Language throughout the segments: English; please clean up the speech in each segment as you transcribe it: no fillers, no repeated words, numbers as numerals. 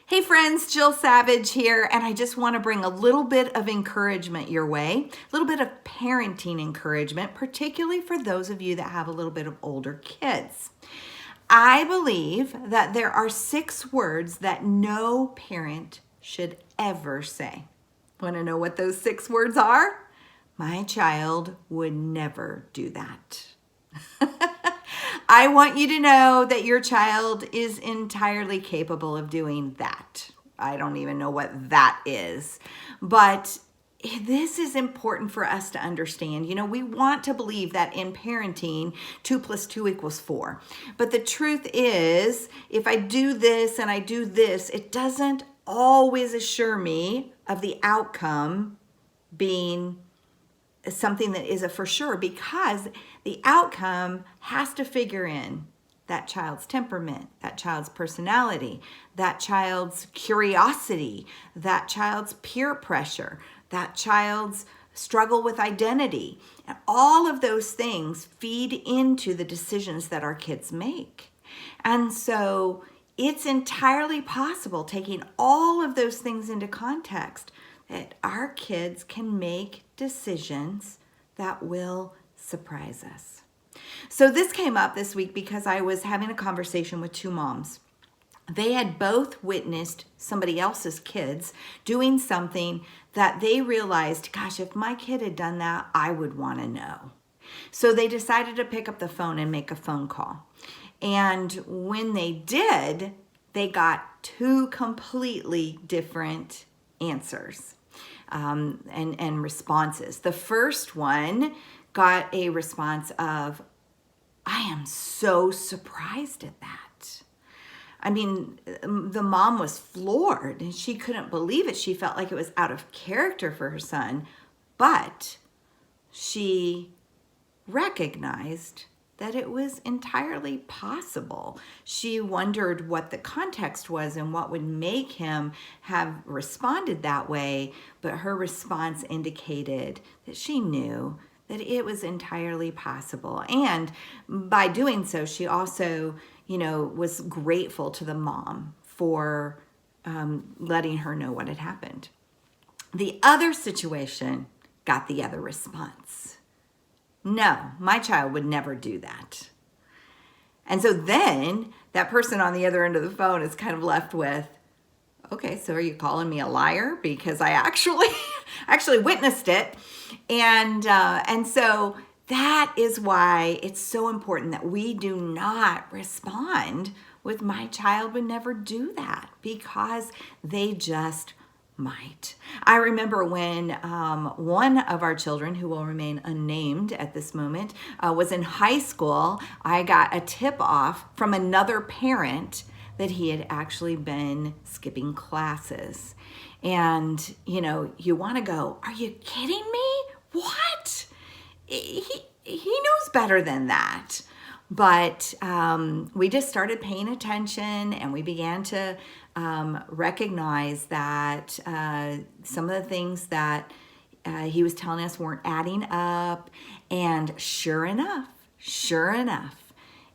Hey friends, Jill Savage here, and I just want to bring a little bit of encouragement your way, a little bit of parenting encouragement, particularly for those of you that have a little bit of older kids. I believe that there are 6 words that no parent should ever say. Want to know what those 6 words are? My child would never do that. I want you to know that your child is entirely capable of doing that. I don't even know what that is, but this is important for us to understand. You know, we want to believe that in parenting, 2 + 2 = 4. But the truth is, if I do this and I do this, it doesn't always assure me of the outcome being something that is a for sure, because the outcome has to figure in that child's temperament, that child's personality, that child's curiosity, that child's peer pressure, that child's struggle with identity. And all of those things feed into the decisions that our kids make. And so it's entirely possible, taking all of those things into context, that our kids can make decisions that will surprise us. So this came up this week because I was having a conversation with 2 moms. They had both witnessed somebody else's kids doing something that they realized, gosh, if my kid had done that, I would want to know. So they decided to pick up the phone and make a phone call. And when they did, they got 2 completely different answers and responses. The first one got a response of, I am so surprised at that. I mean, the mom was floored and she couldn't believe it. She felt like it was out of character for her son, but she recognized that it was entirely possible. She wondered what the context was and what would make him have responded that way, but her response indicated that she knew that it was entirely possible. And by doing so, she also, was grateful to the mom for letting her know what had happened. The other situation got the other response. No, my child would never do that. And so then that person on the other end of the phone is kind of left with, okay, so are you calling me a liar? Because I actually witnessed it. And so that is why it's so important that we do not respond with my child would never do that, because they just might. I remember when one of our children, who will remain unnamed at this moment, was in high school. I got a tip off from another parent that he had actually been skipping classes. And, you want to go, are you kidding me? What? He knows better than that. But we just started paying attention, and we began to recognize that some of the things that he was telling us weren't adding up. And sure enough,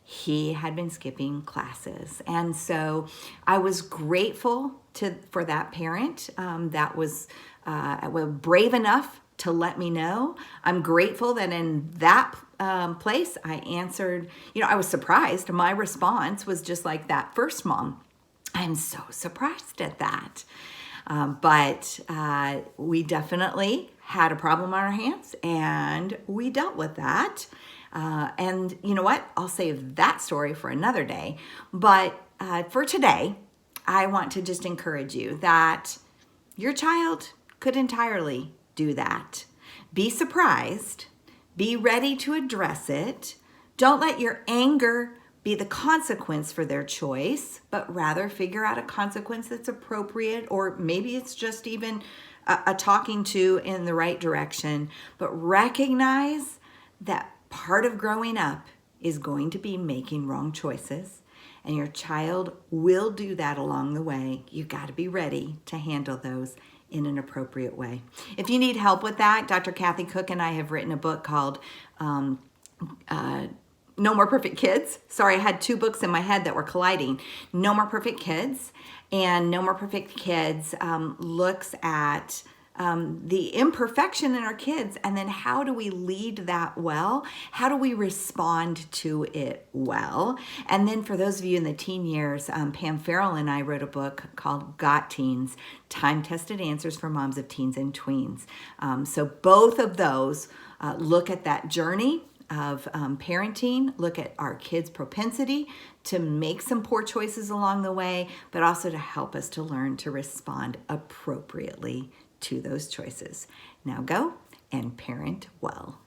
he had been skipping classes. And so I was grateful for that parent that was brave enough to let me know. I'm grateful that in that place I answered, I was surprised. My response was just like that first mom. I'm so surprised at that. But we definitely had a problem on our hands, and we dealt with that. And you know what? I'll save that story for another day. But for today, I want to just encourage you that your child could entirely do that. Be surprised. Be ready to address it. Don't let your anger be the consequence for their choice, but rather figure out a consequence that's appropriate, or maybe it's just even a talking to in the right direction. But recognize that part of growing up is going to be making wrong choices, and your child will do that along the way. You got to be ready to handle those in an appropriate way. If you need help with that, Dr. Kathy Cook and I have written a book called No More Perfect Kids. Sorry, I had two books in my head that were colliding. No More Perfect Kids and No More Perfect Kids looks at the imperfection in our kids, and then how do we lead that well? How do we respond to it well? And then for those of you in the teen years, Pam Farrell and I wrote a book called Got Teens, Time-Tested Answers for Moms of Teens and Tweens. So both of those look at that journey of parenting, look at our kids' propensity to make some poor choices along the way, but also to help us to learn to respond appropriately to those choices. Now go and parent well.